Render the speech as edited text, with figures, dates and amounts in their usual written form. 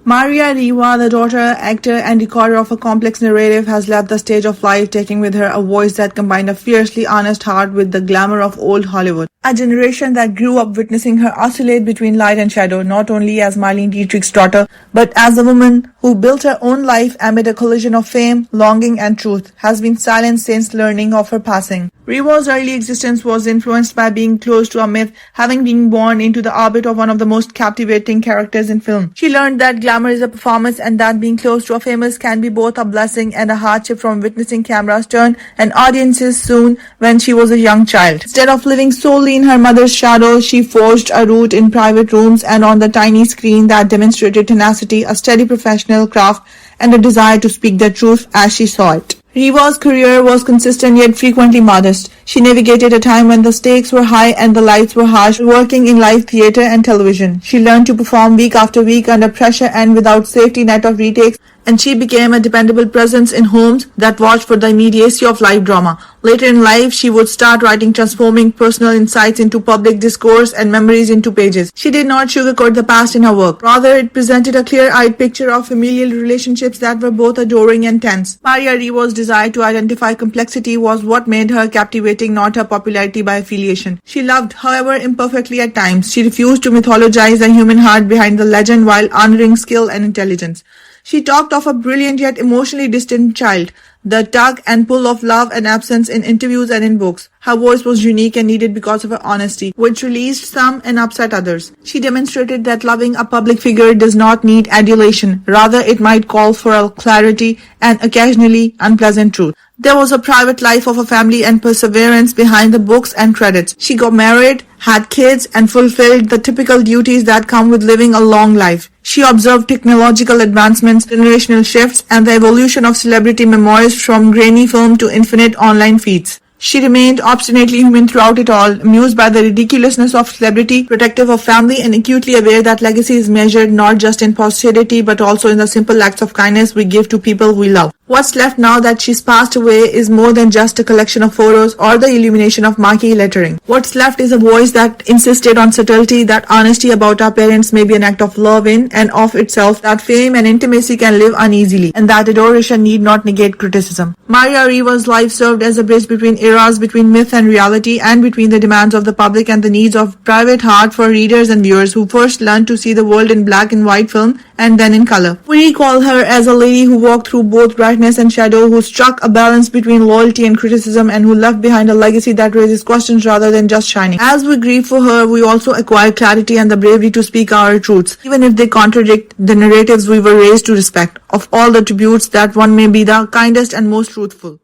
Maria Riva, the daughter, actor, and recorder of a complex narrative, has left the stage of life, taking with her a voice that combined a fiercely honest heart with the glamour of old Hollywood. A generation that grew up witnessing her oscillate between light and shadow, not only as Marlene Dietrich's daughter, but as a woman who built her own life amid a collision of fame, longing, and truth, has been silent since learning of her passing. Riva's early existence was influenced by being close to a myth, having been born into the orbit of one of the most captivating characters in film. She learned that glamour is a performance and that being close to a famous can be both a blessing and a hardship from witnessing cameras turn and audiences soon when she was a young child. Instead of living solely in her mother's shadow, she forged a route in private rooms and on the tiny screen that demonstrated tenacity, a steady professional craft, and a desire to speak the truth as she saw it. Riva's career was consistent yet frequently modest. She navigated a time when the stakes were high and the lights were harsh, working in live theatre and television. She learned to perform week after week under pressure and without safety net of retakes, and she became a dependable presence in homes that watched for the immediacy of live drama. Later in life, she would start writing, transforming personal insights into public discourse and memories into pages. She did not sugarcoat the past in her work. Rather, it presented a clear-eyed picture of familial relationships that were both adoring and tense. Maria Riva's desire to identify complexity was what made her captivating, not her popularity by affiliation. She loved, however imperfectly at times. She refused to mythologize the human heart behind the legend while honoring skill and intelligence. She talked of a brilliant yet emotionally distant child, the tug and pull of love and absence in interviews and in books. Her voice was unique and needed because of her honesty, which released some and upset others. She demonstrated that loving a public figure does not need adulation. Rather, it might call for a clarity and occasionally unpleasant truth. There was a private life of a family and perseverance behind the books and credits. She got married, had kids, and fulfilled the typical duties that come with living a long life. She observed technological advancements, generational shifts, and the evolution of celebrity memoirs from grainy film to infinite online feeds. She remained obstinately human throughout it all, amused by the ridiculousness of celebrity, protective of family, and acutely aware that legacy is measured not just in posterity but also in the simple acts of kindness we give to people we love. What's left now that she's passed away is more than just a collection of photos or the illumination of marquee lettering. What's left is a voice that insisted on subtlety, that honesty about our parents may be an act of love in and of itself, that fame and intimacy can live uneasily, and that adoration need not negate criticism. Maria Riva's life served as a bridge between eras, between myth and reality, and between the demands of the public and the needs of private heart for readers and viewers who first learned to see the world in black and white film and then in color. We recall her as a lady who walked through both brightness and shadow, who struck a balance between loyalty and criticism, and who left behind a legacy that raises questions rather than just shining. As we grieve for her, we also acquire clarity and the bravery to speak our truths, even if they contradict the narratives we were raised to respect. Of all the tributes, that one may be the kindest and most truthful.